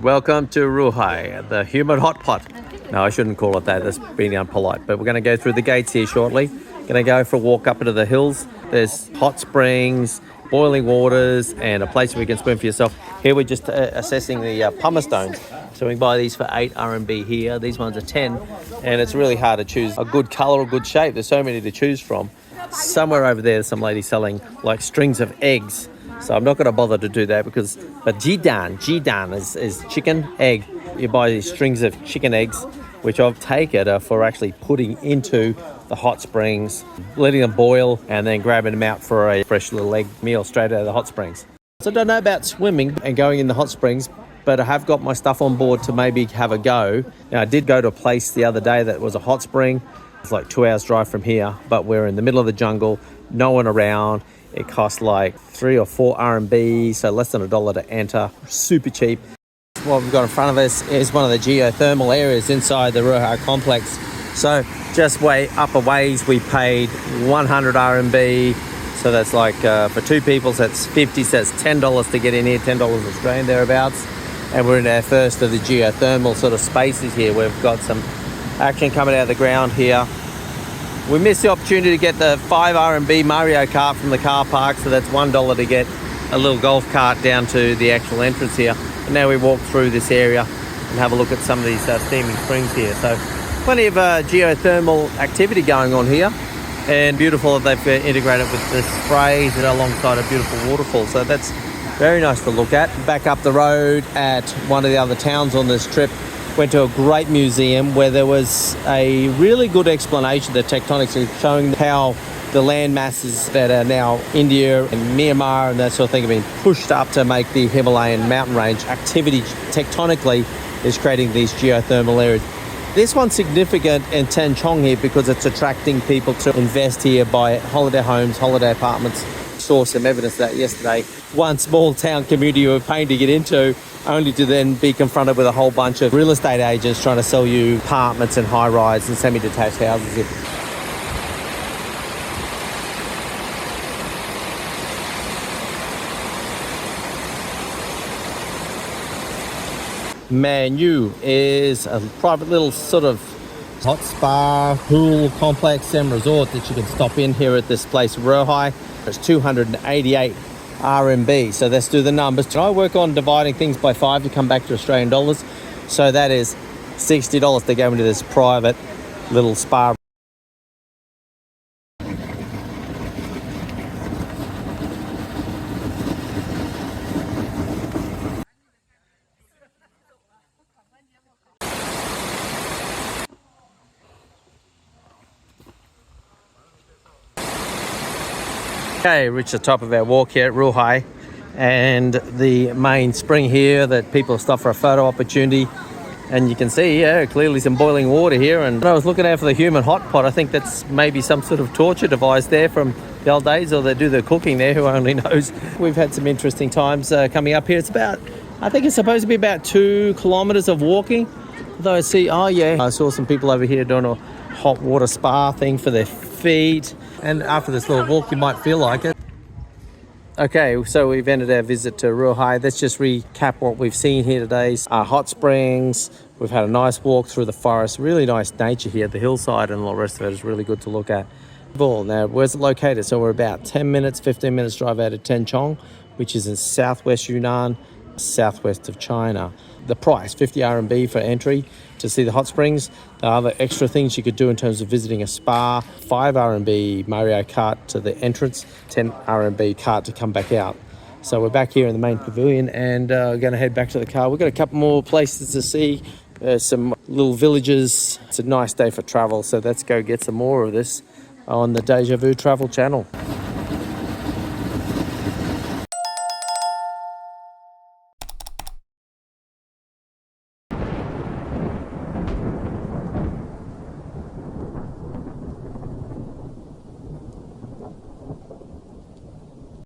Welcome to Rehai, the human hot pot. No, I shouldn't call it that. That's being unpolite. But we're going to go through the gates here shortly. Going to go for a walk up into the hills. There's hot springs, boiling waters, and a place where you can swim for yourself. Here we're just assessing the pumice stones. So we can buy these for 8 RMB here. These ones are 10. And it's really hard to choose a good colour or good shape. There's so many to choose from. Somewhere over there, there's some lady selling like strings of eggs. So I'm not going to bother to do that but jidan is chicken egg. You buy these strings of chicken eggs, which I've taken for actually putting into the hot springs, letting them boil, and then grabbing them out for a fresh little egg meal straight out of the hot springs. So I don't know about swimming and going in the hot springs, but I have got my stuff on board to maybe have a go. Now, I did go to a place the other day that was a hot spring. It's like 2 hours drive from here, but we're in the middle of the jungle, no one around. It costs like 3 or 4 RMB, so less than $1 to enter. Super cheap. What we've got in front of us is one of the geothermal areas inside the Rehai complex. So just way up a ways, we paid 100 RMB. So that's like for 2 people, so that's 50, so that's $10 to get in here, $10 Australian thereabouts. And we're in our first of the geothermal sort of spaces here. We've got some action coming out of the ground here. We missed the opportunity to get the 5 RMB Mario Kart from the car park, so that's $1 to get a little golf cart down to the actual entrance here. And now we walk through this area and have a look at some of these steaming springs here. So plenty of geothermal activity going on here, and beautiful that they've integrated with the sprays and alongside a beautiful waterfall. So that's very nice to look at. Back up the road at one of the other towns on this trip, went to a great museum where there was a really good explanation, the tectonics, showing how the land masses that are now India and Myanmar and that sort of thing have been pushed up to make the Himalayan mountain range. Activity tectonically is creating these geothermal areas. This one's significant in Tengchong here because it's attracting people to invest here, buy holiday homes, holiday apartments. Saw some evidence of that yesterday. One small town community you were paying to get into, only to then be confronted with a whole bunch of real estate agents trying to sell you apartments and high-rise and semi-detached houses here. Manu is a private little sort of hot spa, pool complex and resort that you can stop in here at this place, Rehai. It's 288 RMB. So let's do the numbers. I work on dividing things by 5 to come back to Australian dollars. So that is $60 to go into this private little spa. Okay, reached the top of our walk here at Rehai, and the main spring here that people stop for a photo opportunity. And you can see, yeah, clearly some boiling water here. And I was looking out for the human hot pot. I think that's maybe some sort of torture device there from the old days, or they do the cooking there, who only knows. We've had some interesting times coming up here. It's about, I think it's supposed to be about 2 kilometers of walking. Although I see, oh yeah, I saw some people over here doing a hot water spa thing for their feet. And after this little walk, you might feel like it. Okay, so we've ended our visit to Rehai. Let's just recap what we've seen here today. Hot springs. We've had a nice walk through the forest. Really nice nature here. The hillside and all the rest of it is really good to look at. Now, where's it located? So we're about 10 minutes, 15 minutes drive out of Tengchong, which is in southwest Yunnan, southwest of China. The price, 50 RMB for entry to see the hot springs. The other extra things you could do in terms of visiting a spa, 5 RMB Mario Kart to the entrance, 10 RMB cart to come back out. So we're back here in the main pavilion, and we're going to head back to the car. We've got a couple more places to see, some little villages. It's a nice day for travel, so let's go get some more of this on the Deja Vu Travel channel.